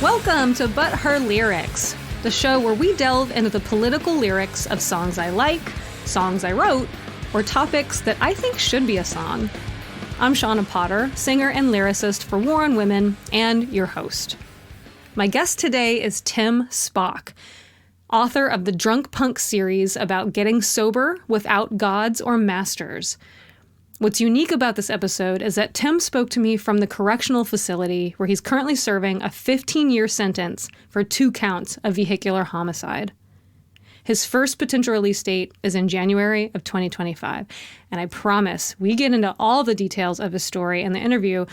Welcome to But Her Lyrics, the show where we delve into the political lyrics of songs I like, songs I wrote, or topics that I think should be a song. I'm Shawna Potter, singer and lyricist for War on Women, and your host. My guest today is Tim Spock, author of the Drunk Punk series about getting sober without gods or masters. What's unique about this episode is that Tim spoke to me from the correctional facility where he's currently serving a 15-year sentence for 2 counts of vehicular homicide. His first potential release date is in January of 2025, and I promise we get into all the details of his story in the interview,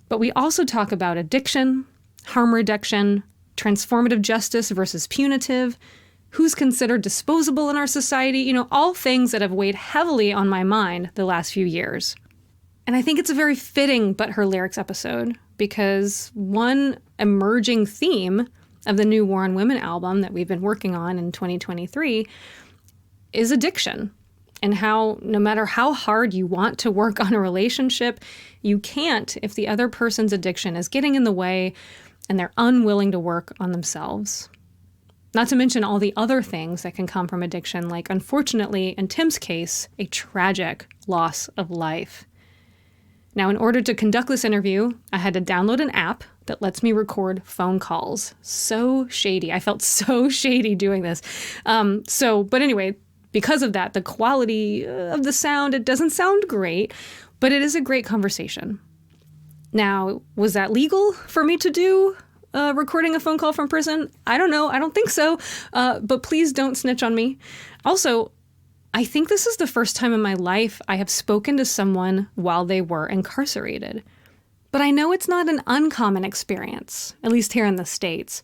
but we also talk about addiction, harm reduction, transformative justice versus punitive, who's considered disposable in our society, all things that have weighed heavily on my mind the last few years. And I think it's a very fitting But Her Lyrics episode because one emerging theme of the new War on Women album that we've been working on in 2023 is addiction, and how no matter how hard you want to work on a relationship, you can't if the other person's addiction is getting in the way and they're unwilling to work on themselves. Not to mention all the other things that can come from addiction, like, unfortunately, in Tim's case, a tragic loss of life. Now, in order to conduct this interview, I had to download an app that lets me record phone calls. So shady. I felt so shady doing this. But anyway, because of that, the quality of the sound, it doesn't sound great, but it is a great conversation. Now, was that legal for me to do? Recording a phone call from prison? I don't know. I don't think so. But please don't snitch on me. Also, I think this is the first time in my life I have spoken to someone while they were incarcerated. But I know it's not an uncommon experience, at least here in the States.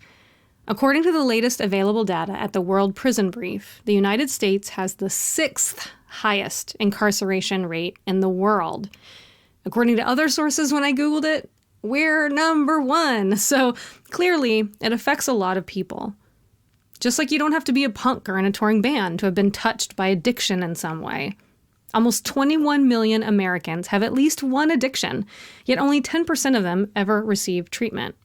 According to the latest available data at the World Prison Brief, the United States has the 6th highest incarceration rate in the world. According to other sources when I Googled it, we're number 1. So clearly, it affects a lot of people. Just like you don't have to be a punk or in a touring band to have been touched by addiction in some way. Almost 21 million Americans have at least one addiction, yet only 10% of them ever receive treatment.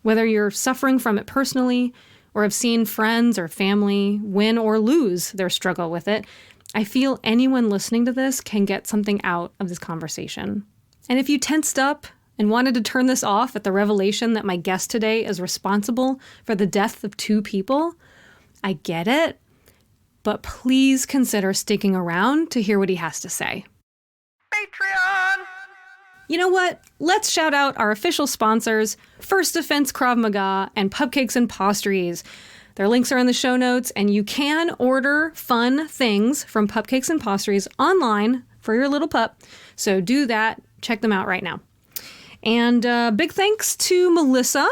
Whether you're suffering from it personally or have seen friends or family win or lose their struggle with it, I feel anyone listening to this can get something out of this conversation. And if you tensed up and wanted to turn this off at the revelation that my guest today is responsible for the death of 2 people, I get it, but please consider sticking around to hear what he has to say. Patreon! You know what? Let's shout out our official sponsors, First Defense Krav Maga and Pupcakes and Pastries. Their links are in the show notes, and you can order fun things from Pupcakes and Pastries online for your little pup. So do that. Check them out right now. And big thanks to Melissa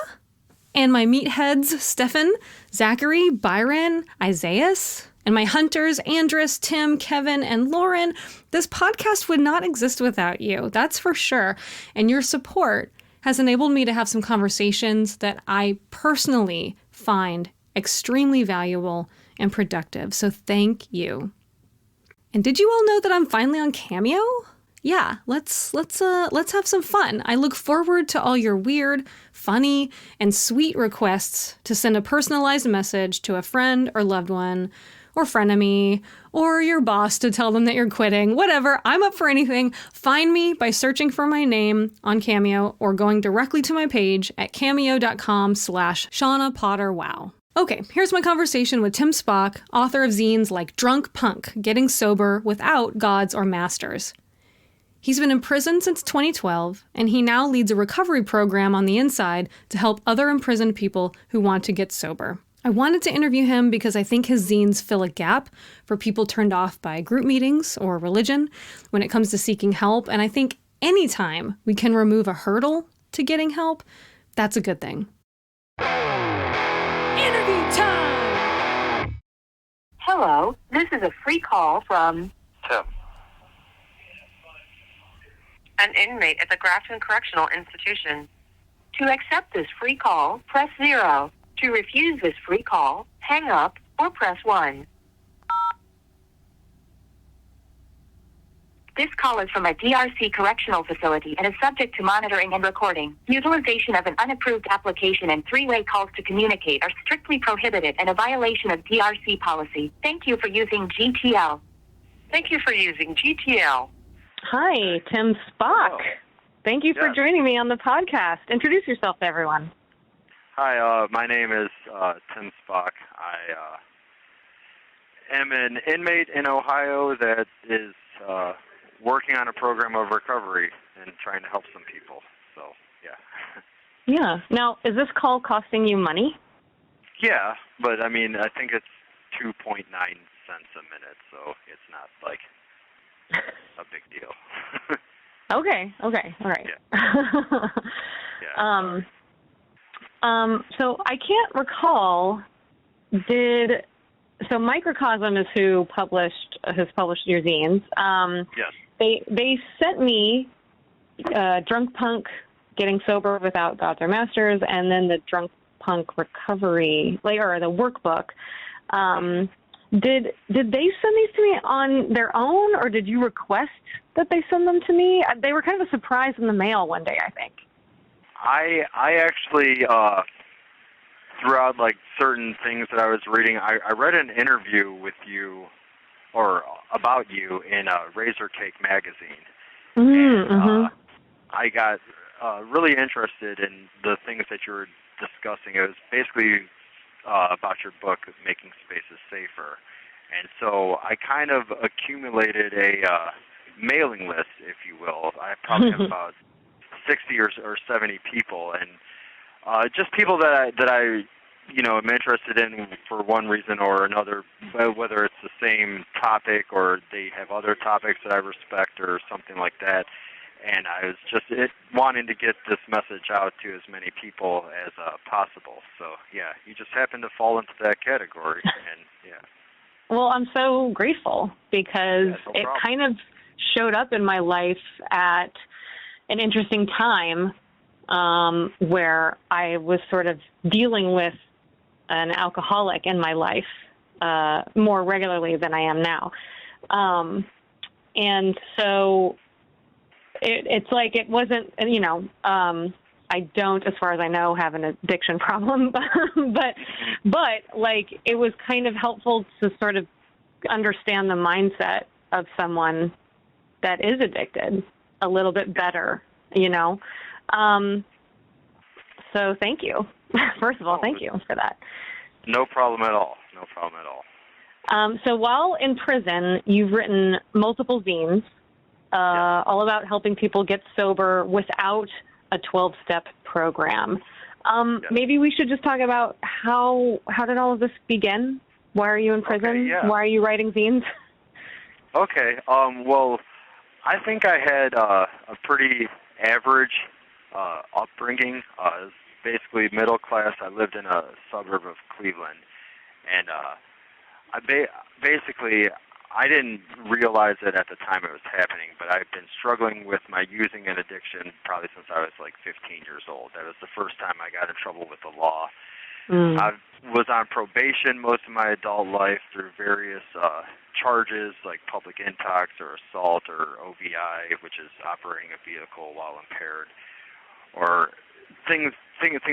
and my meatheads, Stefan, Zachary, Byron, Isaias, and my hunters, Andres, Tim, Kevin, and Lauren. This podcast would not exist without you, that's for sure. And your support has enabled me to have some conversations that I personally find extremely valuable and productive. So thank you. And did you all know that I'm finally on Cameo? Yeah, let's have some fun. I look forward to all your weird, funny, and sweet requests to send a personalized message to a friend or loved one, or frenemy, or your boss to tell them that you're quitting. Whatever, I'm up for anything. Find me by searching for my name on Cameo or going directly to my page at cameo.com/Shawna Potter Wow. Okay, here's my conversation with Tim Spock, author of zines like Drunk Punk, Getting Sober Without Gods or Masters. He's been in prison since 2012, and he now leads a recovery program on the inside to help other imprisoned people who want to get sober. I wanted to interview him because I think his zines fill a gap for people turned off by group meetings or religion when it comes to seeking help, and I think anytime we can remove a hurdle to getting help, that's a good thing. Interview time! Hello, this is a free call from Tim. an inmate at the Grafton Correctional Institution. To accept this free call, press 0. To refuse this free call, hang up or press 1. This call is from a DRC correctional facility and is subject to monitoring and recording. Utilization of an unapproved application and three-way calls to communicate are strictly prohibited and a violation of DRC policy. Thank you for using GTL. Thank you for using GTL. Hi, Tim Spock. Hello. Thank you for joining me on the podcast. Introduce yourself to everyone. Hi, my name is Tim Spock. I am an inmate in Ohio that is working on a program of recovery and trying to help some people. So, yeah. Yeah. Now, is this call costing you money? Yeah, but I mean, I think it's 2.9 cents a minute, so it's not like a big deal. Okay. All right. Yeah. So I can't recall. So Microcosm is who has published your zines. Yes. They sent me Drunk Punk Getting Sober Without Gods or Masters, and then the Drunk Punk Recovery, or the workbook. Did they send these to me on their own, or did you request that they send them to me? They were kind of a surprise in the mail one day, I think. I actually, throughout like certain things that I was reading, I read an interview with you, or about you, in Razor Cake magazine. And I got really interested in the things that you were discussing. It was basically about your book, Making Spaces Safer. And so I kind of accumulated a mailing list, if you will. I probably have about 60 or 70 people, and just people that I am interested in for one reason or another, whether it's the same topic or they have other topics that I respect or something like that. And I was just wanting to get this message out to as many people as possible. So, yeah, you just happen to fall into that category. And, yeah. Well, I'm so grateful because it kind of showed up in my life at an interesting time where I was sort of dealing with an alcoholic in my life more regularly than I am now. And so it's like it wasn't, I don't, as far as I know, have an addiction problem, but like it was kind of helpful to sort of understand the mindset of someone that is addicted a little bit better, So thank you. First of all, thank you for that. No problem at all. So while in prison, you've written multiple zines, all about helping people get sober without a 12-step program. Maybe we should just talk about how did all of this begin? Why are you in prison? Okay, yeah. Why are you writing zines? Okay. Well, I think I had a pretty average upbringing. I was basically middle class. I lived in a suburb of Cleveland, and I didn't realize it at the time it was happening, but I've been struggling with my using and addiction probably since I was like 15 years old. That was the first time I got in trouble with the law. I was on probation most of my adult life through various charges like public intox or assault or OVI, which is operating a vehicle while impaired, or things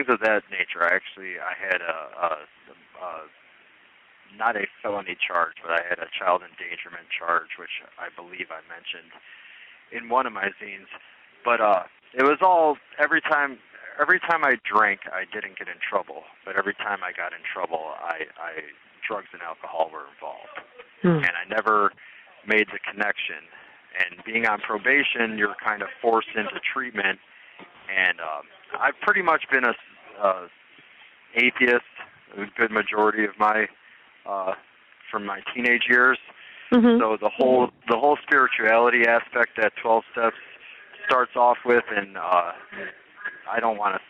of that nature. I had not a felony charge, but I had a child endangerment charge, which I believe I mentioned in one of my zines. But it was all every time I drank, I didn't get in trouble. But every time I got in trouble, drugs and alcohol were involved, and I never made the connection. And being on probation, you're kind of forced into treatment. And I've pretty much been a atheist a good majority of my from my teenage years. So the whole spirituality aspect that 12 steps starts off with, and I don't want to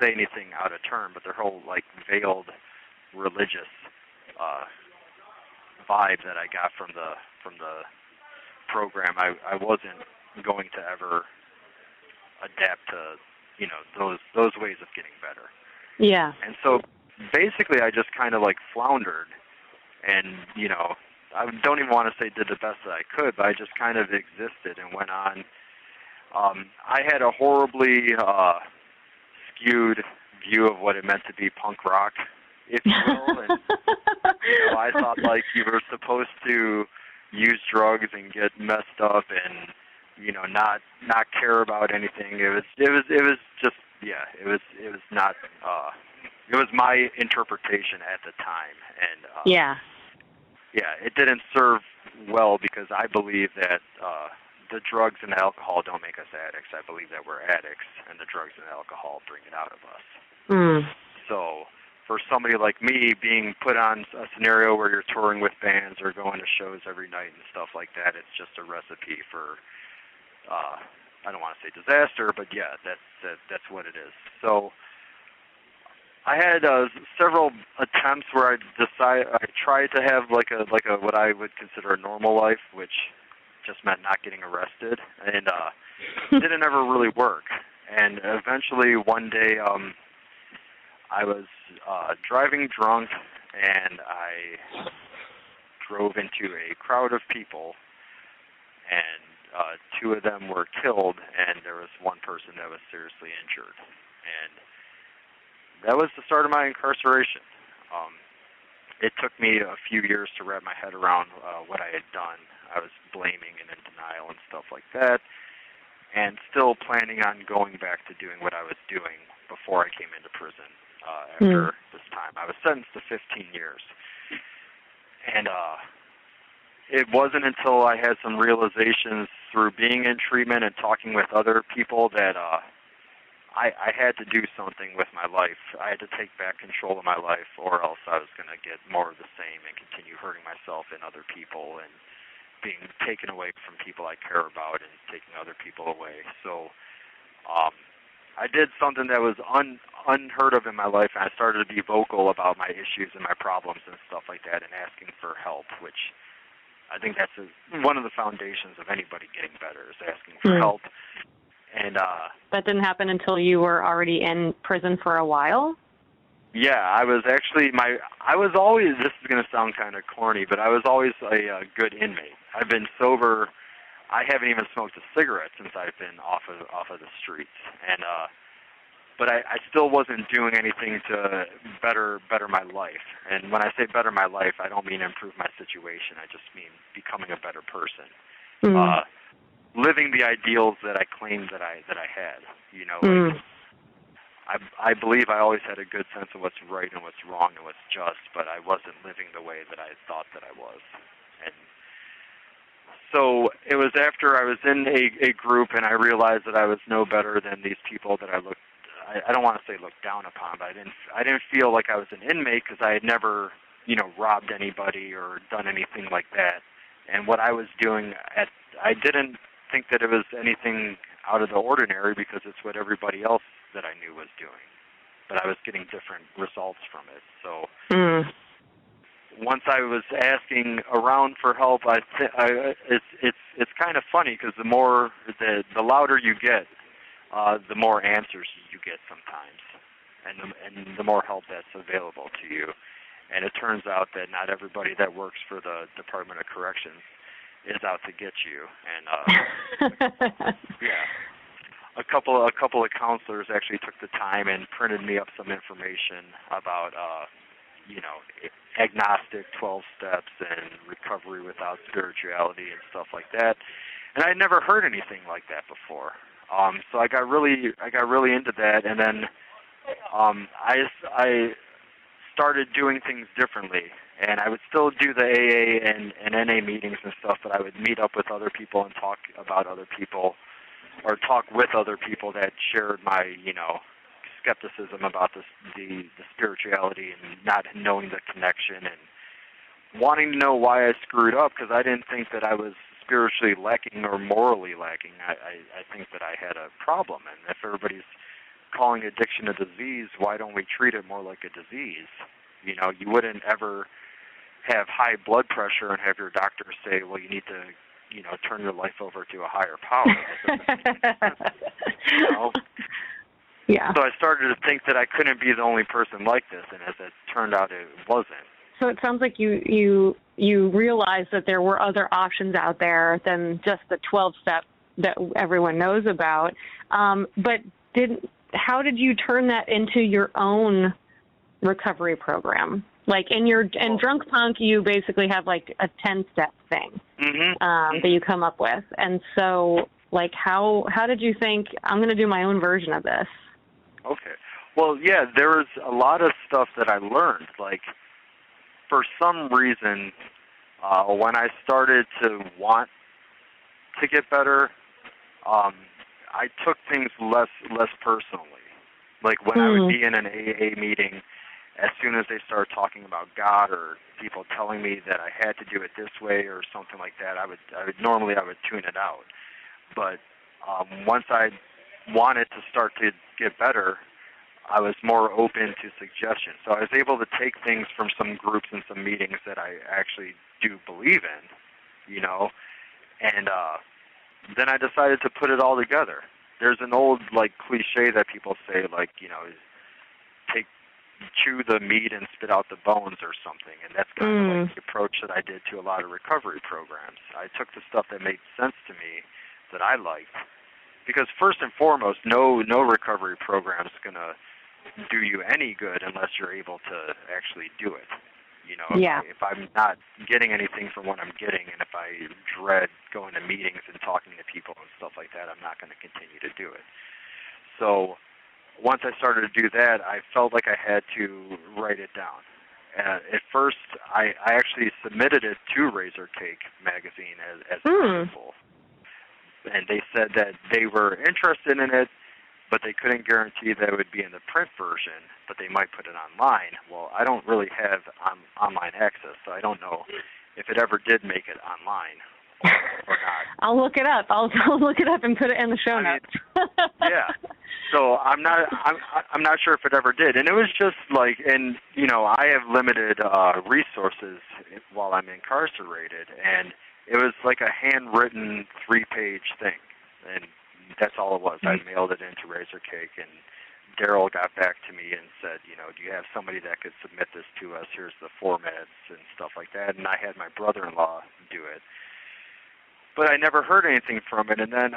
say anything out of turn, but their whole like veiled religious vibe that I got from the program, I wasn't going to ever adapt to those ways of getting better. Yeah. And so basically I just kind of like floundered, and I don't even want to say did the best that I could, but I just kind of existed and went on. I had a horribly skewed view of what it meant to be punk rock, if you will. And, I thought like you were supposed to use drugs and get messed up and not care about anything. It was just it was not. It was my interpretation at the time, and it didn't serve well because I believe that the drugs and the alcohol don't make us addicts. I believe that we're addicts, and the drugs and the alcohol bring it out of us. So for somebody like me, being put on a scenario where you're touring with bands or going to shows every night and stuff like that, it's just a recipe for, I don't want to say disaster, but yeah, that's what it is. So I had several attempts where I tried to have like a what I would consider a normal life, which just meant not getting arrested, and didn't ever really work. And eventually one day I was driving drunk, and I drove into a crowd of people, and two of them were killed, and there was one person that was seriously injured. And that was the start of my incarceration. It took me a few years to wrap my head around what I had done. I was blaming and in denial and stuff like that, and still planning on going back to doing what I was doing before I came into prison. After this time, I was sentenced to 15 years. And it wasn't until I had some realizations through being in treatment and talking with other people that I had to do something with my life. I had to take back control of my life, or else I was going to get more of the same and continue hurting myself and other people and being taken away from people I care about and taking other people away. So I did something that was unheard of in my life, and I started to be vocal about my issues and my problems and stuff like that and asking for help, which I think that's one of the foundations of anybody getting better is asking for help. And that didn't happen until you were already in prison for a while? Yeah, I was always, this is going to sound kind of corny, but I was always a good inmate. I've been sober. I haven't even smoked a cigarette since I've been off of the streets, and but I still wasn't doing anything to better my life. And when I say better my life, I don't mean improve my situation. I just mean becoming a better person, living the ideals that I claimed that I had. Like, I believe I always had a good sense of what's right and what's wrong and what's just, but I wasn't living the way that I thought that I was. And so it was after I was in a group and I realized that I was no better than these people that I don't want to say looked down upon, but I didn't feel like I was an inmate because I had never, robbed anybody or done anything like that. And what I was doing, I didn't think that it was anything out of the ordinary because it's what everybody else that I knew was doing. But I was getting different results from it. So once I was asking around for help, it's kind of funny because the louder you get, the more answers you get sometimes, and the more help that's available to you. And it turns out that not everybody that works for the Department of Corrections is out to get you. And a couple of counselors actually took the time and printed me up some information about agnostic 12 steps and recovery without spirituality and stuff like that. And I'd never heard anything like that before. So I got really into that, and then I started doing things differently. And I would still do the AA and NA meetings and stuff, but I would meet up with other people and talk about other people, or talk with other people that shared my, skepticism about the spirituality and not knowing the connection and wanting to know why I screwed up, because I didn't think that I was spiritually lacking or morally lacking. I think that I had a problem, and if everybody's calling addiction a disease, why don't we treat it more like a disease? You wouldn't ever have high blood pressure and have your doctor say, well, you need to, turn your life over to a higher power. Yeah. So I started to think that I couldn't be the only person like this, and as it turned out, it wasn't. So it sounds like you you realized that there were other options out there than just the 12-step that everyone knows about. But how did you turn that into your own recovery program? Like in Drunk Punk, you basically have like a 10-step thing that you come up with. And so, like, how did you think, I'm going to do my own version of this? Okay. Well, yeah, there was a lot of stuff that I learned. Like, for some reason, when I started to want to get better, I took things less personally. Like when I would be in an AA meeting, as soon as they started talking about God or people telling me that I had to do it this way or something like that, I would normally tune it out. But once I wanted to start to get better, I was more open to suggestions. So I was able to take things from some groups and some meetings that I actually do believe in, you know, and then I decided to put it all together. There's an old, like, cliche that people say, like, you know, chew the meat and spit out the bones or something, and that's kind of like the approach that I did to a lot of recovery programs. I took the stuff that made sense to me, that I liked, because first and foremost, no recovery program is going to do you any good unless you're able to actually do it. You know, if I'm not getting anything from what I'm getting, and if I dread going to meetings and talking to people and stuff like that, I'm not going to continue to do it. So once I started to do that, I felt like I had to write it down. At first, I actually submitted it to Razor Cake magazine as an article. And they said that they were interested in it, but they couldn't guarantee that it would be in the print version, but they might put it online. Well, I don't really have online access, so I don't know if it ever did make it online or not. I'll look it up. I'll look it up and put it in the show notes. Yeah. So I'm not sure if it ever did, and it was just like, and you know, I have limited resources while I'm incarcerated, and it was like a handwritten 3-page thing, and that's all it was. I mailed it into Razor Cake, and Daryl got back to me and said, you know, do you have somebody that could submit this to us? Here's the formats and stuff like that, and I had my brother-in-law do it. But I never heard anything from it, and then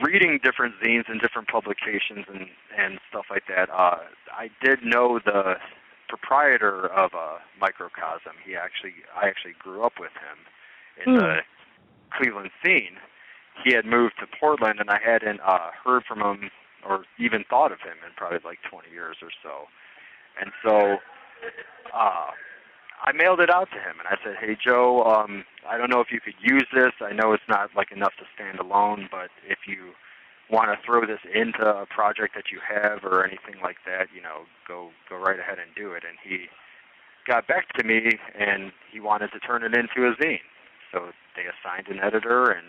reading different zines and different publications and stuff like that, I did know the proprietor of Microcosm. I actually grew up with him in the Cleveland scene. He had moved to Portland, and I hadn't heard from him or even thought of him in probably like 20 years or so. And so I mailed it out to him, and I said, hey, Joe, I don't know if you could use this. I know it's not like enough to stand alone, but if you want to throw this into a project that you have or anything like that, you know, go right ahead and do it. And he got back to me, and he wanted to turn it into a zine. So they assigned an editor, and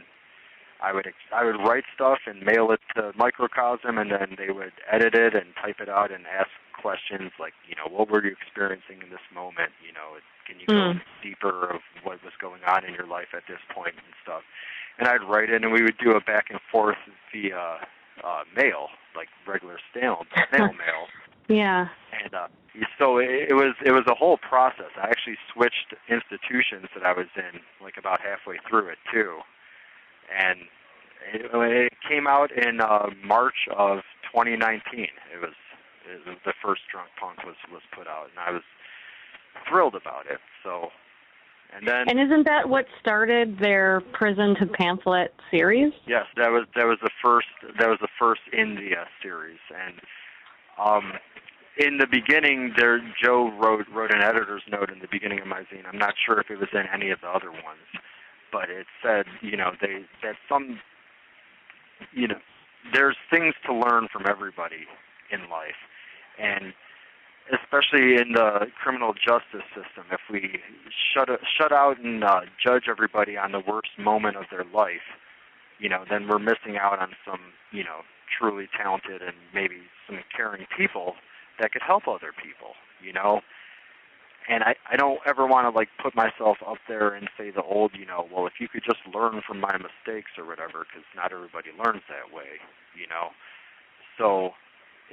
I would write stuff and mail it to Microcosm, and then they would edit it and type it out and ask questions like, you know, what were you experiencing in this moment? You know, can you go deeper of what was going on in your life at this point and stuff? And I'd write it, and we would do a back and forth via mail, like regular snail mail. Yeah. And so it was a whole process. I actually switched institutions that I was in, like about halfway through it too. And it came out in March of 2019. It was the first Drunk Punk was put out, and I was thrilled about it. So, and isn't that what started their Prison to Pamphlet series? Yes, that was the first. That was the first in the series, and in the beginning, Joe wrote an editor's note in the beginning of my zine. I'm not sure if it was in any of the other ones, but it said, you know, that some, you know, there's things to learn from everybody in life, and especially in the criminal justice system, if we shut out and judge everybody on the worst moment of their life, you know, then we're missing out on some, you know, truly talented and maybe some caring people that could help other people, you know. And I don't ever want to, like, put myself up there and say the old, you know, well, if you could just learn from my mistakes or whatever, because not everybody learns that way, you know. So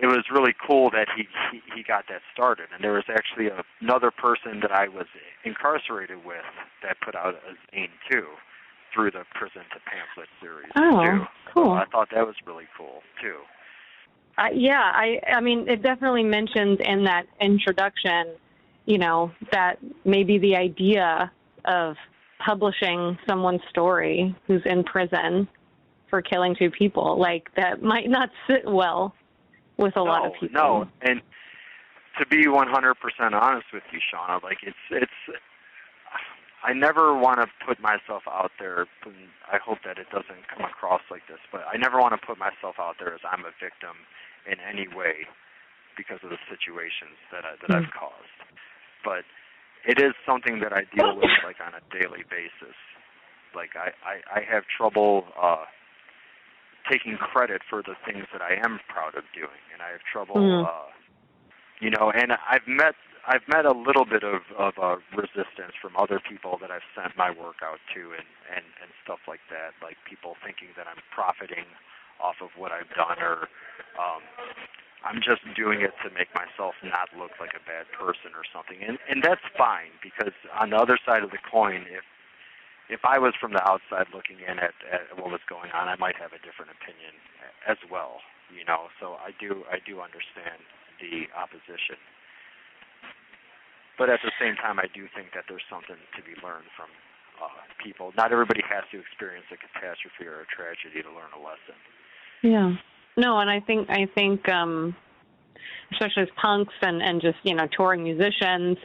it was really cool that he got that started. And there was actually another person that I was incarcerated with that put out a zine too, through the Prison to Pamphlet series too. Cool. So I thought that was really cool too. I mean, it definitely mentions in that introduction, you know, that maybe the idea of publishing someone's story who's in prison for killing 2 people, like, that might not sit well with a lot of people. No, and to be 100% honest with you, Shawna, like, it's I never want to put myself out there, and I hope that it doesn't come across like this, but I never want to put myself out there as I'm a victim in any way because of the situations that I've caused. But it is something that I deal with, like, on a daily basis. Like, I have trouble taking credit for the things that I am proud of doing, and I have trouble, you know, and I've met a little bit of resistance from other people that I've sent my work out to and stuff like that, like people thinking that I'm profiting off of what I've done, or I'm just doing it to make myself not look like a bad person or something. And that's fine, because on the other side of the coin, if I was from the outside looking in at what was going on, I might have a different opinion as well, you know. So I do understand the opposition. But at the same time, I do think that there's something to be learned from people. Not everybody has to experience a catastrophe or a tragedy to learn a lesson. Yeah. No, and I think especially as punks and just, you know, touring musicians,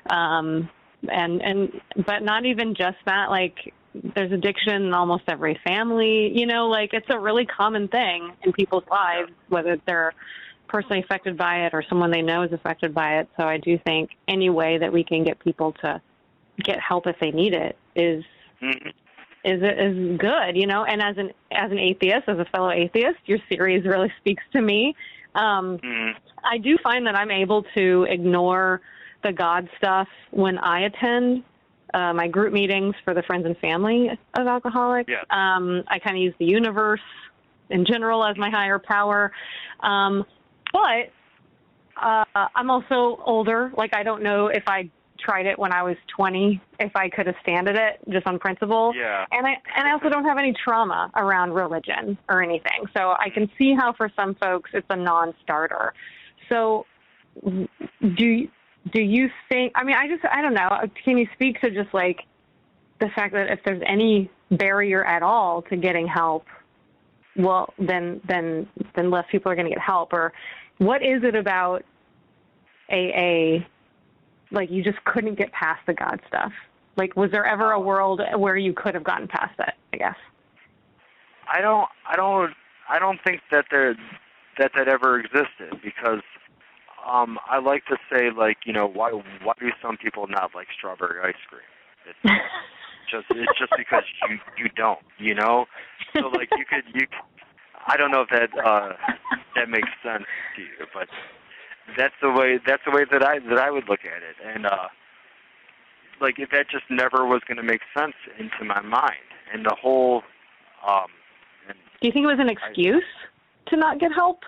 but not even just that, like, there's addiction in almost every family, you know, like, it's a really common thing in people's lives, whether they're personally affected by it or someone they know is affected by it. So I do think any way that we can get people to get help if they need it is good, you know. And as an atheist, as a fellow atheist, your series really speaks to me. I do find that I'm able to ignore the God stuff when I attend my group meetings for the friends and family of alcoholics. Yeah. I kind of use the universe in general as my higher power. But I'm also older. Like, I don't know if I tried it when I was 20, if I could have standed it just on principle. Yeah. And I also don't have any trauma around religion or anything. So I can see how for some folks it's a non-starter. So do you think, I mean, I don't know. Can you speak to just, like, the fact that if there's any barrier at all to getting help, well, then less people are going to get help? Or what is it about AA, like, you just couldn't get past the God stuff? Like, was there ever a world where you could have gotten past it, I guess? I don't think that that ever existed, because I like to say, like, you know, why do some people not like strawberry ice cream? It's just because you don't, you know? So, like, you I don't know if that makes sense to you, but that's the way that I would look at it. And like, if that just never was going to make sense into my mind, and the whole do you think it was an excuse to not get help?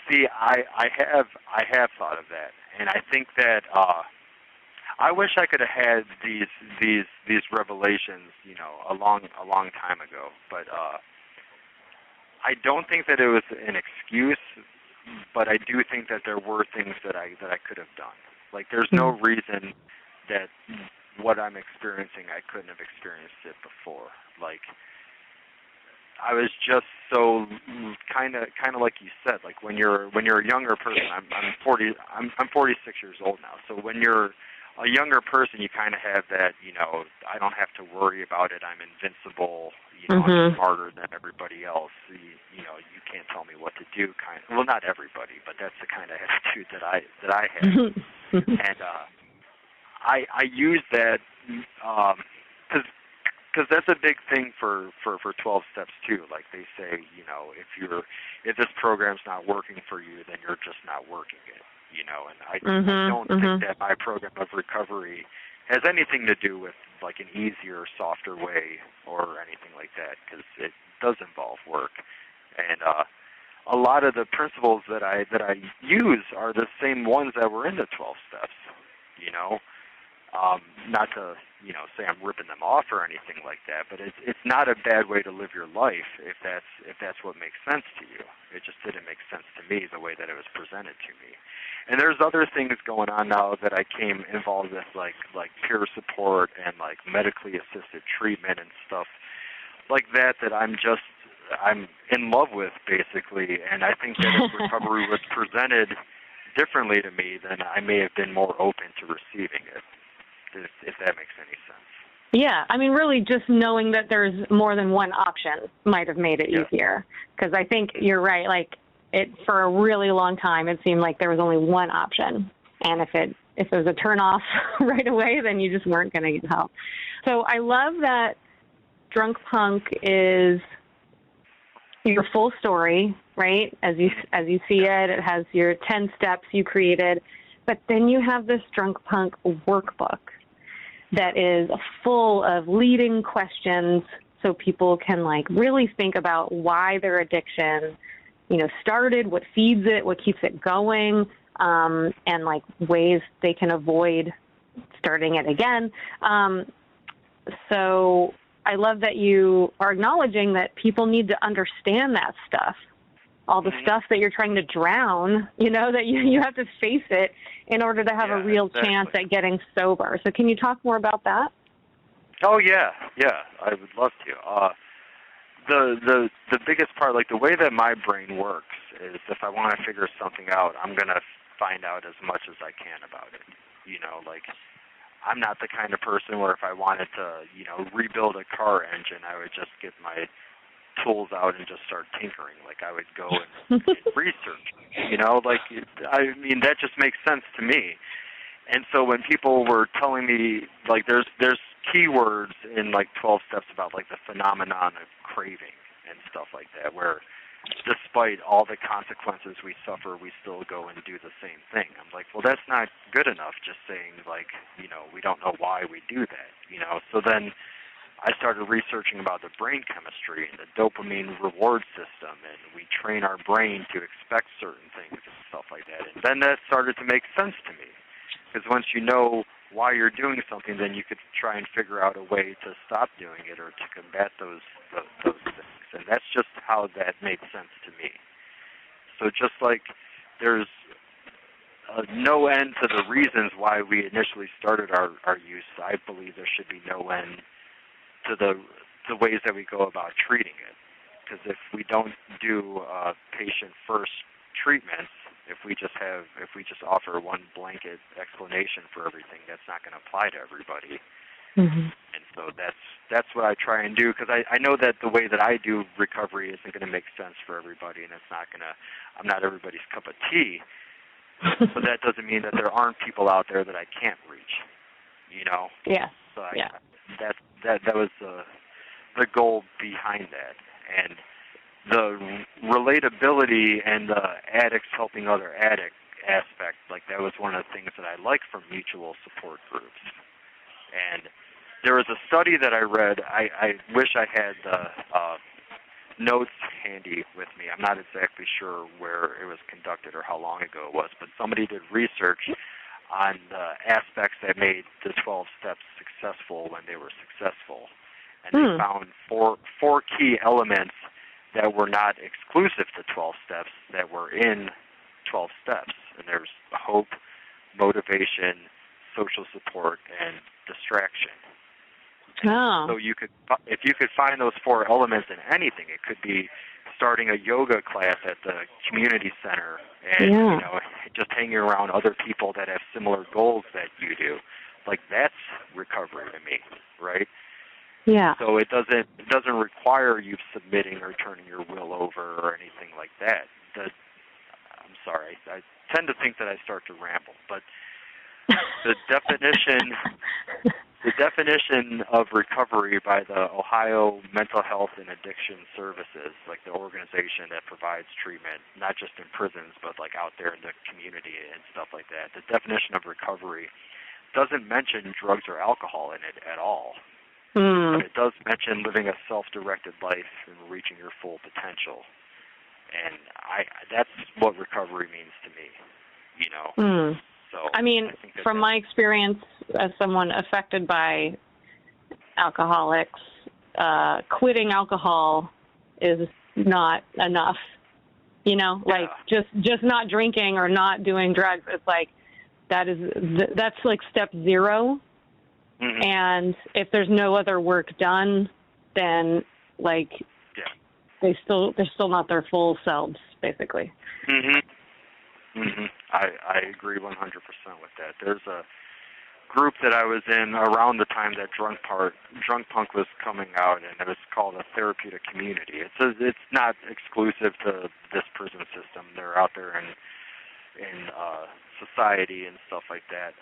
See, I have thought of that, and I think that I wish I could have had these revelations, you know, a long time ago. But I don't think that it was an excuse, but I do think that there were things that I could have done. Like, there's no reason that what I'm experiencing, I couldn't have experienced it before. Like, I was just so kind of like you said, like, when you're a younger person, I'm 46 years old now. So when you're a younger person, you kind of have that, you know, I don't have to worry about it. I'm invincible. You know, I'm smarter than everybody else. You know, you can't tell me what to do. Well, not everybody, but that's the kind of attitude that I have. And I use that because that's a big thing for 12 steps too. Like, they say, you know, if this program's not working for you, then you're just not working it. You know, and I don't think that my program of recovery has anything to do with, like, an easier, softer way or anything like that, because it does involve work. And a lot of the principles that I use are the same ones that were in the 12 steps. You know, not to say I'm ripping them off or anything like that, but it's not a bad way to live your life if that's what makes sense to you. It just didn't make sense to me the way that it was presented to me. And there's other things going on now that I came involved with, like peer support and like medically assisted treatment and stuff like that I'm in love with, basically. And I think that if recovery was presented differently to me, then I may have been more open to receiving it, if that makes any sense. Yeah, I mean, really just knowing that there's more than one option might have made it easier. Because I think you're right, like, for a really long time, it seemed like there was only one option. And if it was a turn-off right away, then you just weren't going to get help. So I love that Drunk Punk is your full story, right? As you see it, it has your 10 steps you created. But then you have this Drunk Punk workbook that is full of leading questions so people can like really think about why their addiction, started, what feeds it, what keeps it going, and like ways they can avoid starting it again. So I love that you are acknowledging that people need to understand that stuff, all the stuff that you're trying to drown, that you have to face it in order to have a real chance at getting sober. So can you talk more about that? Oh, yeah, I would love to. The biggest part, like the way that my brain works is if I want to figure something out, I'm going to find out as much as I can about it. Like I'm not the kind of person where if I wanted to, rebuild a car engine, I would just get my tools out and just start tinkering. Like I would go and research, that just makes sense to me. And so when people were telling me, like, there's keywords in like 12 steps about like the phenomenon of craving and stuff like that, where despite all the consequences we suffer, we still go and do the same thing. I'm like, well, that's not good enough just saying like, we don't know why we do that, So then I started researching about the brain chemistry and the dopamine reward system, and we train our brain to expect certain things and stuff like that. And then that started to make sense to me, because once you know why you're doing something, then you could try and figure out a way to stop doing it or to combat those things. And that's just how that made sense to me. So just like there's no end to the reasons why we initially started our use, I believe there should be no end to the ways that we go about treating it. Because if we don't do patient-first treatments, if we just offer one blanket explanation for everything, that's not going to apply to everybody. Mm-hmm. And so that's what I try and do, because I know that the way that I do recovery isn't going to make sense for everybody, and I'm not everybody's cup of tea. But that doesn't mean that there aren't people out there that I can't reach. Yeah. So that was the goal behind that, and the relatability and the addicts helping other addicts aspect, like that was one of the things that I like from mutual support groups. And there was a study that I read. I wish I had the notes handy with me. I'm not exactly sure where it was conducted or how long ago it was, but somebody did research on the aspects that made the 12 steps successful when they were successful. And they found four key elements that were not exclusive to 12 steps that were in 12 steps. And there's hope, motivation, social support, and distraction. Oh. So if you could find those four elements in anything, it could be starting a yoga class at the community center and just hanging around other people that have similar goals that you do. Like that's recovery to me, right? Yeah. So it doesn't require you submitting or turning your will over or anything like that. I'm sorry, I tend to think that I start to ramble, but the definition of recovery by the Ohio Mental Health and Addiction Services, like the organization that provides treatment, not just in prisons, but like out there in the community and stuff like that. The definition of recovery doesn't mention drugs or alcohol in it at all. But it does mention living a self-directed life and reaching your full potential. And that's what recovery means to me, you know. So I mean, from my experience as someone affected by alcoholics, quitting alcohol is not enough. You know, like just not drinking or not doing drugs. It's like that's like step 0. Mm-hmm. And if there's no other work done, then like they're still not their full selves, basically. I agree 100% with that. There's a group that I was in around the time that Drunk Punk was coming out, and it was called a therapeutic community. It's not exclusive to this prison system. They're out there in society and stuff like that.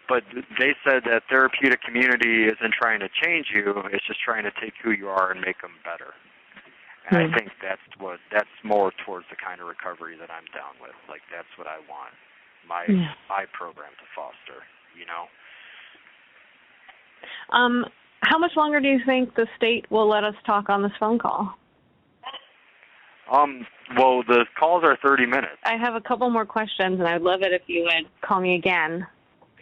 But they said that therapeutic community isn't trying to change you; it's just trying to take who you are and make them better. And I think that's more towards the kind of recovery that I'm down with. Like that's what I want my program to foster. You know. How much longer do you think the state will let us talk on this phone call? Well, the calls are 30 minutes. I have a couple more questions, and I'd love it if you would call me again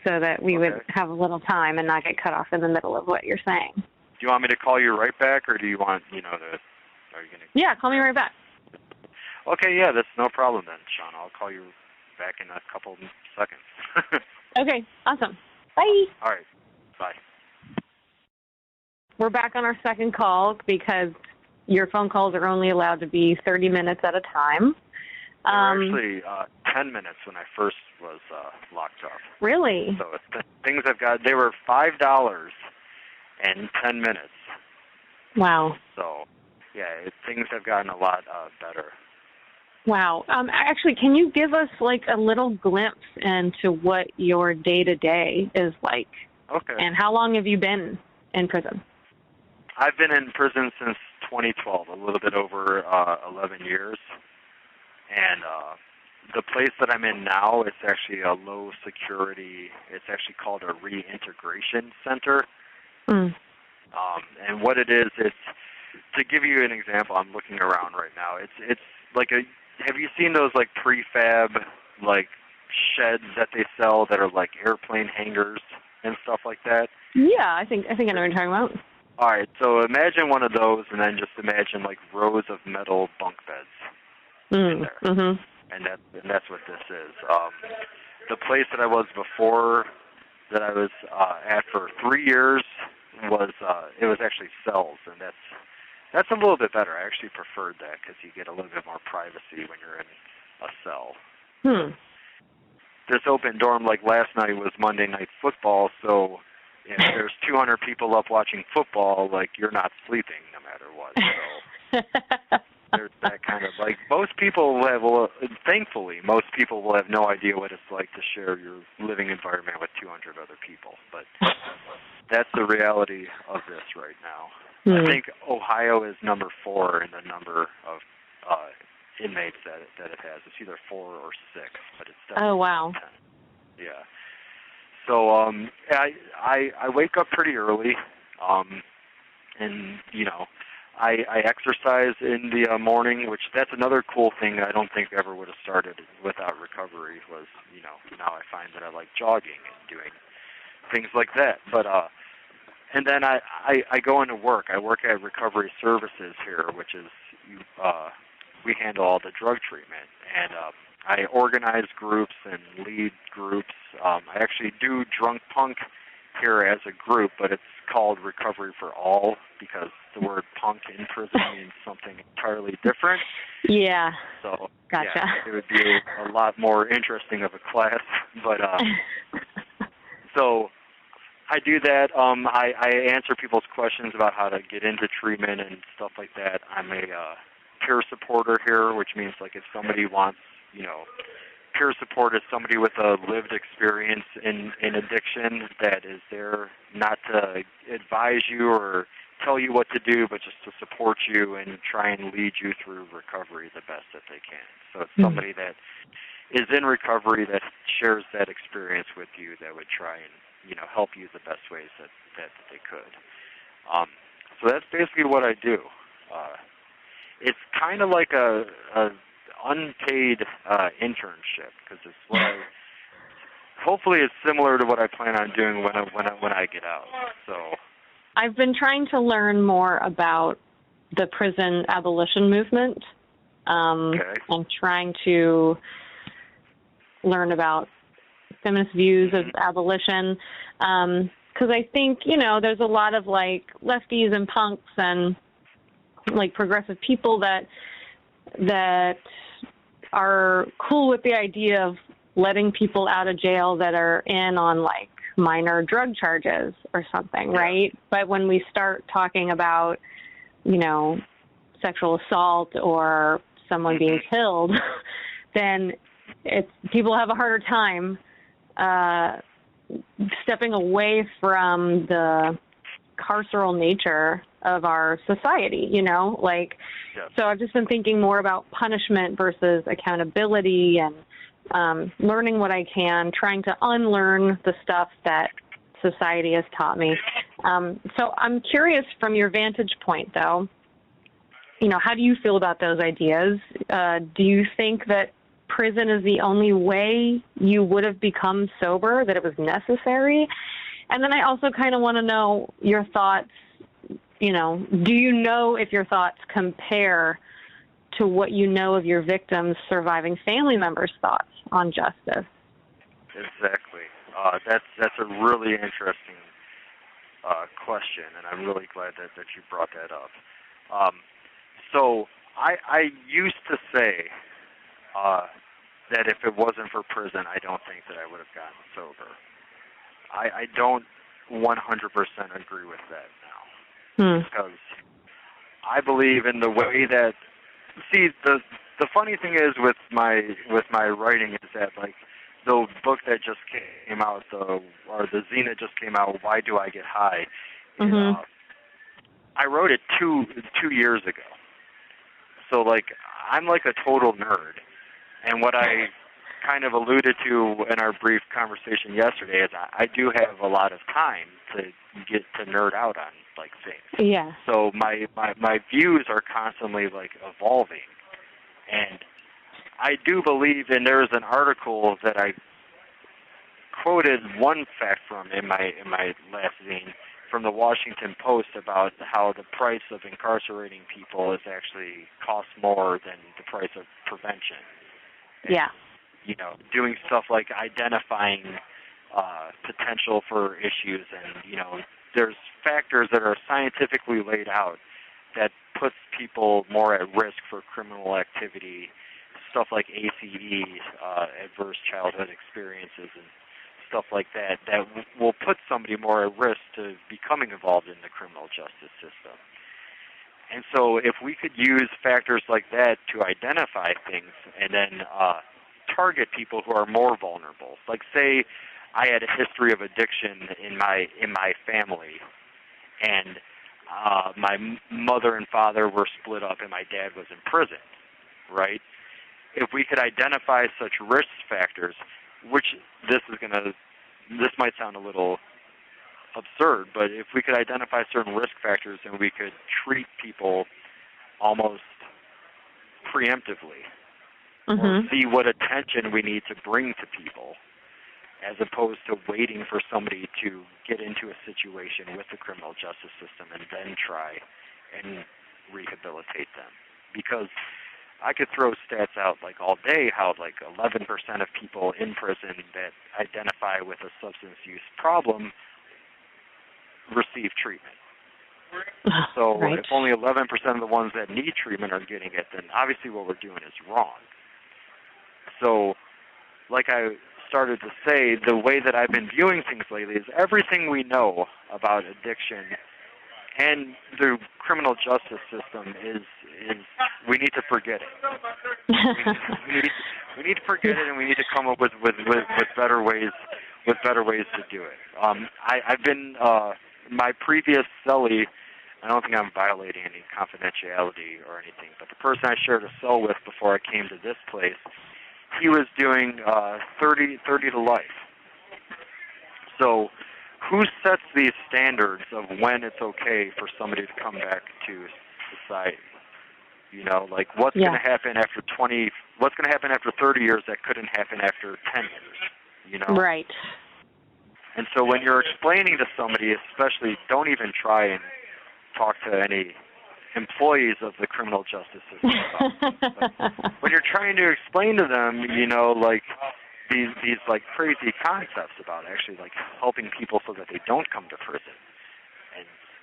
so that we would have a little time and not get cut off in the middle of what you're saying. Do you want me to call you right back, or do you want, are you going to... Yeah, call me right back. Okay, yeah, that's no problem then, Shawna. I'll call you back in a couple seconds. Okay, awesome. Bye. All right, bye. We're back on our second call because your phone calls are only allowed to be 30 minutes at a time. They were actually 10 minutes when I first was locked up. Really? So things I've got, they were $5 and 10 minutes. Wow. So, yeah, things have gotten a lot better. Wow. Actually, can you give us like a little glimpse into what your day-to-day is like? Okay. And how long have you been in prison? I've been in prison since 2012, a little bit over 11 years. And the place that I'm in now, it's actually a low security, it's actually called a reintegration center. And what it is, it's, to give you an example, I'm looking around right now, it's like have you seen those like prefab like sheds that they sell that are like airplane hangars and stuff like that? Yeah, I think I know what you're talking about. All right, so imagine one of those, and then just imagine like rows of metal bunk beds in there, and that's what this is. The place that I was before, that I was at for 3 years, was it was actually cells, and that's a little bit better. I actually preferred that because you get a little bit more privacy when you're in a cell. This open dorm, like last night, was Monday Night Football, so if there's 200 people up watching football, like, you're not sleeping no matter what. So there's that kind of, like, most people will have, thankfully, most people will have no idea what it's like to share your living environment with 200 other people. But that's the reality of this right now. I think Ohio is number 4 in the number of inmates that it has. It's either 4 or 6, but it's definitely 10. Yeah. So I wake up pretty early, and I exercise in the morning, which that's another cool thing I don't think ever would have started without recovery. Was now I find that I like jogging and doing things like that. But and then I go into work. I work at Recovery Services here, which is we handle all the drug treatment, and I organize groups and lead groups. I actually do Drunk Punk here as a group, but it's called Recovery for All because the word punk in prison means something entirely different. Yeah. So, gotcha. Yeah, it would be a lot more interesting of a class. But so I do that. I answer people's questions about how to get into treatment and stuff like that. I'm a peer supporter here, which means like if somebody wants, peer support is somebody with a lived experience in addiction that is there not to advise you or tell you what to do, but just to support you and try and lead you through recovery the best that they can. So it's somebody that is in recovery that shares that experience with you that would try and, help you the best ways that they could. So that's basically what I do. it's kind of like a unpaid internship, because it's what I. Hopefully, it's similar to what I plan on doing when I get out. So. I've been trying to learn more about the prison abolition movement. Okay. I'm trying to learn about feminist views of abolition, because I think, there's a lot of, like, lefties and punks and, like, progressive people that are cool with the idea of letting people out of jail that are in on, like, minor drug charges or something, right? But when we start talking about, sexual assault or someone being killed, then people have a harder time stepping away from the carceral nature of our society, So I've just been thinking more about punishment versus accountability and learning what I can, trying to unlearn the stuff that society has taught me. So I'm curious, from your vantage point, though, how do you feel about those ideas? Do you think that prison is the only way you would have become sober, that it was necessary? And then I also kind of want to know your thoughts. Do you know if your thoughts compare to what you know of your victims' surviving family members' thoughts on justice? Exactly. That's a really interesting question, and I'm really glad that you brought that up. So I used to say that if it wasn't for prison, I don't think that I would have gotten sober. I don't 100% agree with that now, because I believe in the way that. See, the funny thing is with my writing is that, like, the book that just came out, or the zine that just came out, Why Do I Get High? I wrote it two years ago. So, like, I'm like a total nerd. And what I kind of alluded to in our brief conversation yesterday is I do have a lot of time to get to nerd out on, like, things. Yeah. So my views are constantly, like, evolving. And I do believe, and there was an article that I quoted one fact from in my last zine from the Washington Post about how the price of incarcerating people is actually costs more than the price of prevention. And, doing stuff like identifying potential for issues, and, there's factors that are scientifically laid out that puts people more at risk for criminal activity, stuff like ACE, adverse childhood experiences, and stuff like that will put somebody more at risk to becoming involved in the criminal justice system. And so if we could use factors like that to identify things and then target people who are more vulnerable, like, say I had a history of addiction in my family, and my mother and father were split up and my dad was in prison, right? If we could identify such risk factors, which this might sound a little absurd, but if we could identify certain risk factors and we could treat people almost preemptively, or see what attention we need to bring to people, as opposed to waiting for somebody to get into a situation with the criminal justice system and then try and rehabilitate them. Because I could throw stats out, like, all day, how, like, 11% of people in prison that identify with a substance use problem receive treatment. So if only 11% of the ones that need treatment are getting it, then obviously what we're doing is wrong. So, like I started to say, the way that I've been viewing things lately is everything we know about addiction and the criminal justice system is we need to forget it. we need to forget it, and we need to come up with better ways to do it. I've been my previous cellie. I don't think I'm violating any confidentiality or anything, but the person I shared a cell with before I came to this place, he was doing 30 to life. So who sets these standards of when it's okay for somebody to come back to society? You know, like what's Yeah. going to happen after 20? What's going to happen after 30 years that couldn't happen after 10 years? You know. Right. And so when you're explaining to somebody, especially, don't even try and talk to any employees of the criminal justice system about this. But when you're trying to explain to them, you know, like these like crazy concepts about actually like helping people so that they don't come to prison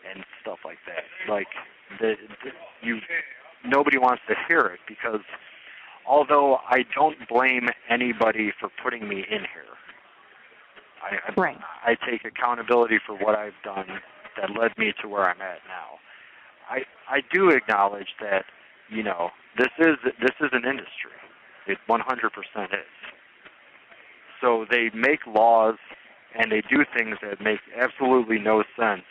and stuff like that, like nobody wants to hear it, because although I don't blame anybody for putting me in here, Right. I take accountability for what I've done that led me to where I'm at now. I do acknowledge that, you know, this is an industry. It 100% is. So they make laws and they do things that make absolutely no sense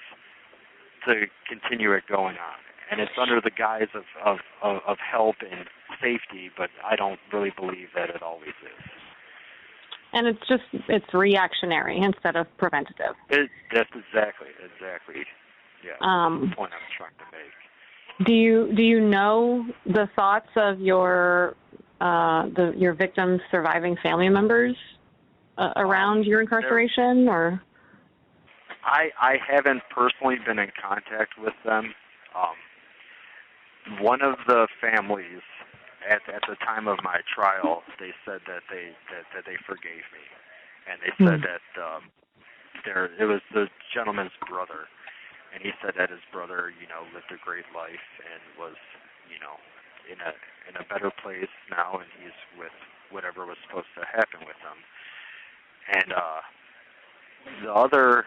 to continue it going on. And it's under the guise of help and safety, but I don't really believe that it always is. And it's reactionary instead of preventative. That's exactly. Yeah, that's the point I'm trying to make. Do you know the thoughts of your victims' surviving family members around your incarceration, or? I haven't personally been in contact with them. One of the families at the time of my trial, they said that they forgave me, and they said that it was the gentleman's brother, and he said that his brother, you know, lived a great life and was, you know, in a better place now, and he's with whatever was supposed to happen with him. And the other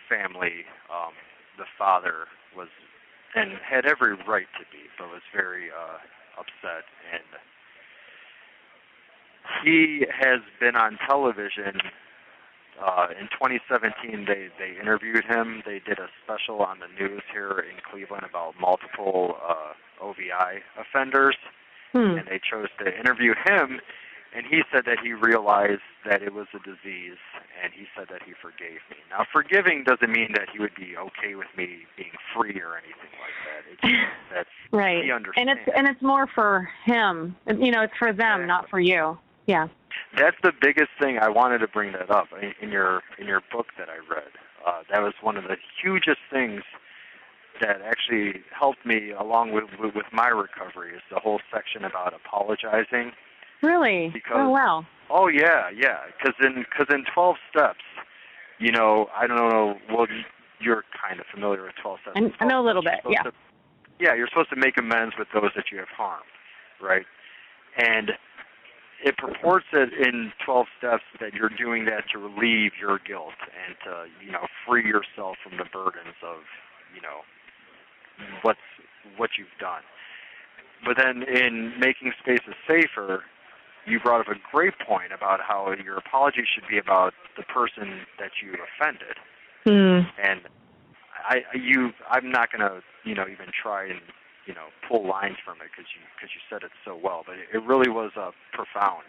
family, the father was, and had every right to be, but was very upset, and he has been on television. In 2017, they interviewed him. They did a special on the news here in Cleveland about multiple OVI offenders, and they chose to interview him, and he said that he realized that it was a disease, and he said that he forgave me. Now, forgiving doesn't mean that he would be okay with me being free or anything like that. It's just that right. he understands. And it's more for him. You know, it's for them, not for you. Yeah. That's the biggest thing. I wanted to bring that up in your book that I read. That was one of the hugest things that actually helped me along with my recovery, is the whole section about apologizing. Really? Because, wow. Oh yeah. Because in 12 steps, you know, I don't know. Well, you're kind of familiar with 12 steps. I know a little bit. Yeah. You're supposed to make amends with those that you have harmed, right? And it purports that in 12 steps that you're doing that to relieve your guilt and to, you know, free yourself from the burdens of, you know, what you've done. But then in making spaces safer, you brought up a great point about how your apology should be about the person that you offended. And I'm not going to, you know, even try and, you know, pull lines from it because you said it so well. But it really was profound,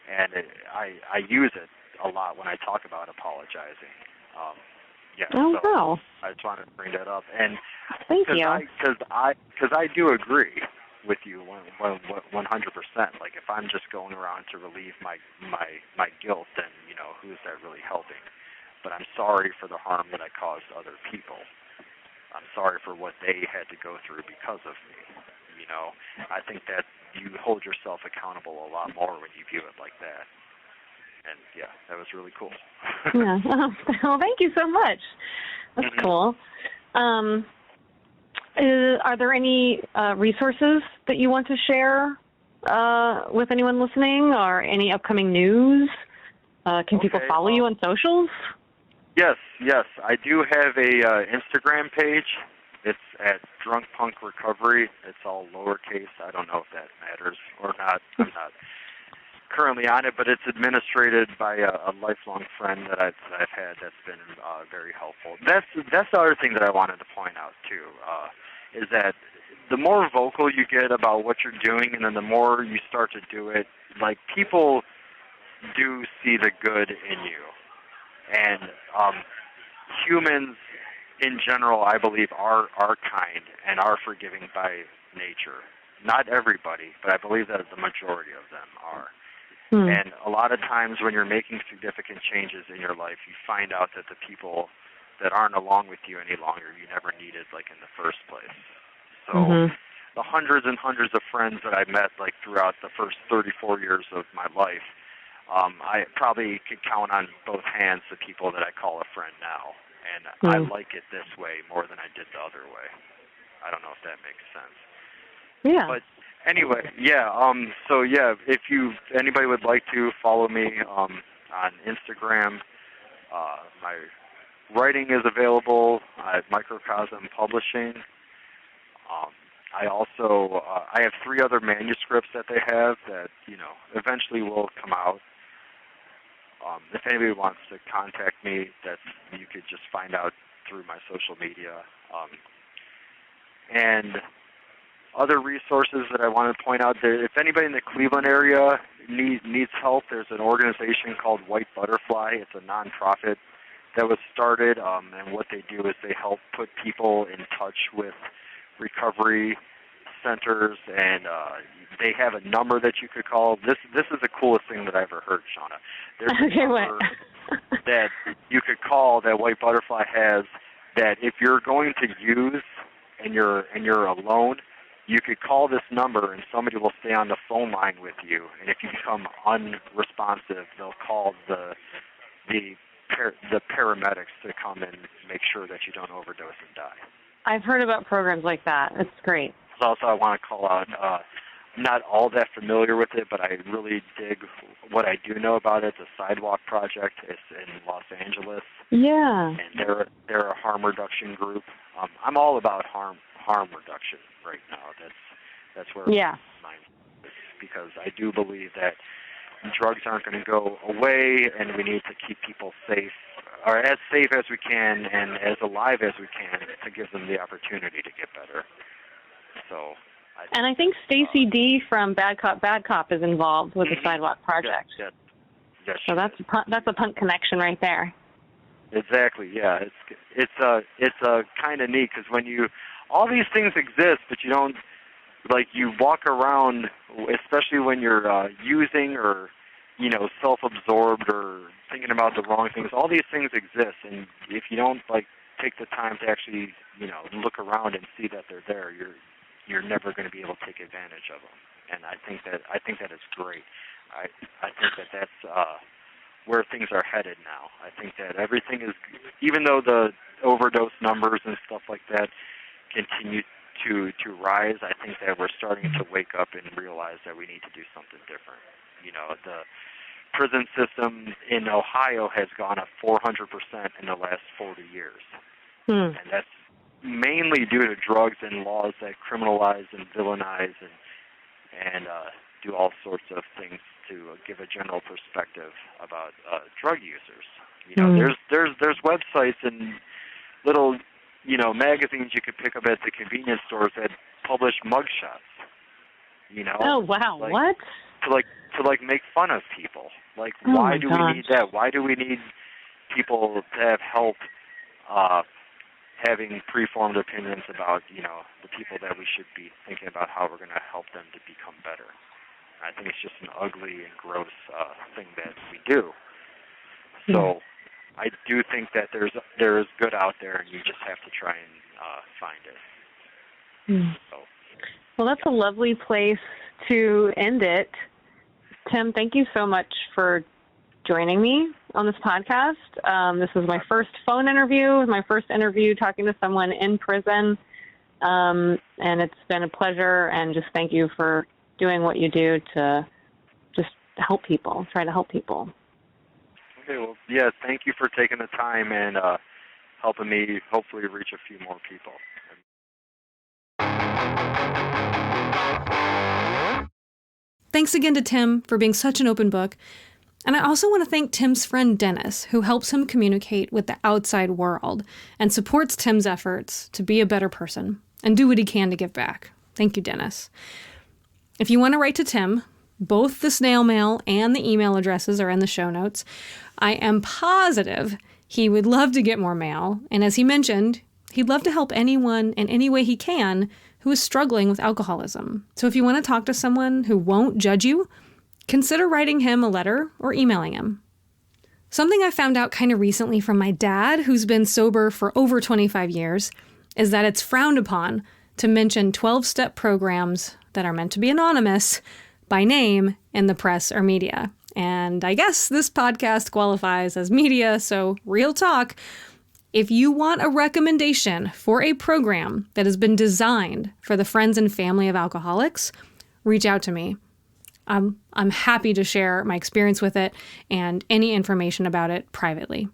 and I use it a lot when I talk about apologizing. Wow. I just wanted to bring that up, and thank you. Because I do agree with you 100%. Like if I'm just going around to relieve my guilt, then, you know, who's that really helping? But I'm sorry for the harm that I caused other people. I'm sorry for what they had to go through because of me. You know, I think that you hold yourself accountable a lot more when you view it like that. And yeah, that was really cool. Yeah. Well, thank you so much. That's cool. Are there any resources that you want to share with anyone listening, or any upcoming news? Can people follow you on socials? Yes. I do have a Instagram page. It's at Drunk Punk Recovery. It's all lowercase. I don't know if that matters or not. I'm not currently on it, but it's administrated by a lifelong friend that I've had that's been very helpful. That's the other thing that I wanted to point out too, is that the more vocal you get about what you're doing, and then the more you start to do it, like, people do see the good in you. And humans in general, I believe, are kind and are forgiving by nature. Not everybody, but I believe that the majority of them are. Hmm. And a lot of times when you're making significant changes in your life, you find out that the people that aren't along with you any longer, you never needed, like, in the first place. So the hundreds and hundreds of friends that I met, like, throughout the first 34 years of my life, I probably could count on both hands the people that I call a friend now. And I like it this way more than I did the other way. I don't know if that makes sense. Yeah. But anyway, yeah. So yeah, if anybody would like to follow me on Instagram, my writing is available at Microcosm Publishing. I also I have 3 other manuscripts that they have that eventually will come out. If anybody wants to contact me, you could just find out through my social media. And other resources that I want to point out, if anybody in the Cleveland area needs help, there's an organization called White Butterfly. It's a nonprofit that was started, and what they do is they help put people in touch with recovery centers, and they have a number that you could call. This is the coolest thing that I ever heard, Shawna. There's a number that you could call that White Butterfly has, that if you're going to use and you're alone, you could call this number and somebody will stay on the phone line with you. And if you become unresponsive, they'll call the paramedics to come and make sure that you don't overdose and die. I've heard about programs like that. It's great. Also, I want to call out, I'm not all that familiar with it, but I really dig what I do know about it. It's a Sidewalk Project. It's in Los Angeles. Yeah. And they're a harm reduction group. I'm all about harm reduction right now. That's where mine is, because I do believe that drugs aren't going to go away, and we need to keep people safe, or as safe as we can and as alive as we can, to give them the opportunity to get better. So. I think Stacy D from Bad Cop is involved with the Sidewalk Project. Yes, so that's a punk connection right there. Exactly. Yeah, it's kind of neat, because when all these things exist, but you don't, like, you walk around, especially when you're using or self-absorbed or thinking about the wrong things. All these things exist, and if you don't take the time to actually look around and see that they're there, you're never going to be able to take advantage of them. And I think that is great. I think that's where things are headed now. I think that everything is, even though the overdose numbers and stuff like that continue to rise, I think that we're starting to wake up and realize that we need to do something different. The prison system in Ohio has gone up 400% in the last 40 years. And that's mainly due to drugs and laws that criminalize and villainize and do all sorts of things to give a general perspective about drug users. There's websites and little magazines you could pick up at the convenience stores that publish mugshots. Oh wow! What? To make fun of people. Why do we need that? Why do we need people to have help having preformed opinions about, the people that we should be thinking about how we're going to help them to become better? I think it's just an ugly and gross thing that we do. So I do think that there is good out there, and you just have to try and find it. So. Well, that's a lovely place to end it. Tim, thank you so much for joining me on this podcast. This was my first phone interview, my first interview talking to someone in prison, and it's been a pleasure, and just thank you for doing what you do to just help people, try to help people. Okay, well, yeah, thank you for taking the time and helping me hopefully reach a few more people. Thanks again to Tim for being such an open book. And I also want to thank Tim's friend Dennis, who helps him communicate with the outside world and supports Tim's efforts to be a better person and do what he can to give back. Thank you, Dennis. If you want to write to Tim, both the snail mail and the email addresses are in the show notes. I am positive he would love to get more mail. And as he mentioned, he'd love to help anyone in any way he can who is struggling with alcoholism. So if you want to talk to someone who won't judge you, consider writing him a letter or emailing him. Something I found out kind of recently from my dad, who's been sober for over 25 years, is that it's frowned upon to mention 12-step programs that are meant to be anonymous by name in the press or media. And I guess this podcast qualifies as media, so real talk. If you want a recommendation for a program that has been designed for the friends and family of alcoholics, reach out to me. I'm happy to share my experience with it and any information about it privately.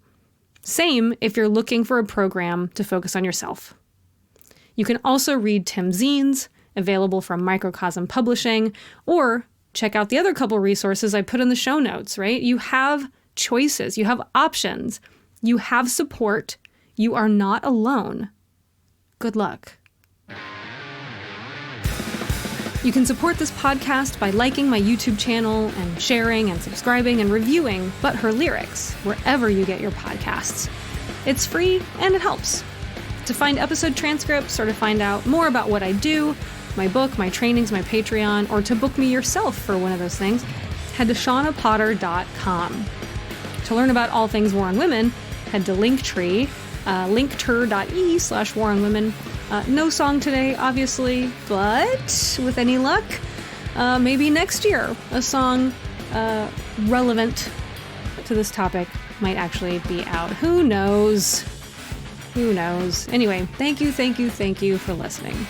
Same if you're looking for a program to focus on yourself. You can also read Tim's zines, available from Microcosm Publishing, or check out the other couple resources I put in the show notes, right? You have choices, you have options, you have support, you are not alone. Good luck. You can support this podcast by liking my YouTube channel and sharing and subscribing and reviewing But Her Lyrics wherever you get your podcasts. It's free and it helps. To find episode transcripts or to find out more about what I do, my book, my trainings, my Patreon, or to book me yourself for one of those things, head to shawnapotter.com. To learn about all things War on Women, head to Linktree, linktree.ee/War on Women. No song today, obviously, but with any luck, maybe next year, a song relevant to this topic might actually be out. Who knows? Who knows? Anyway, thank you for listening.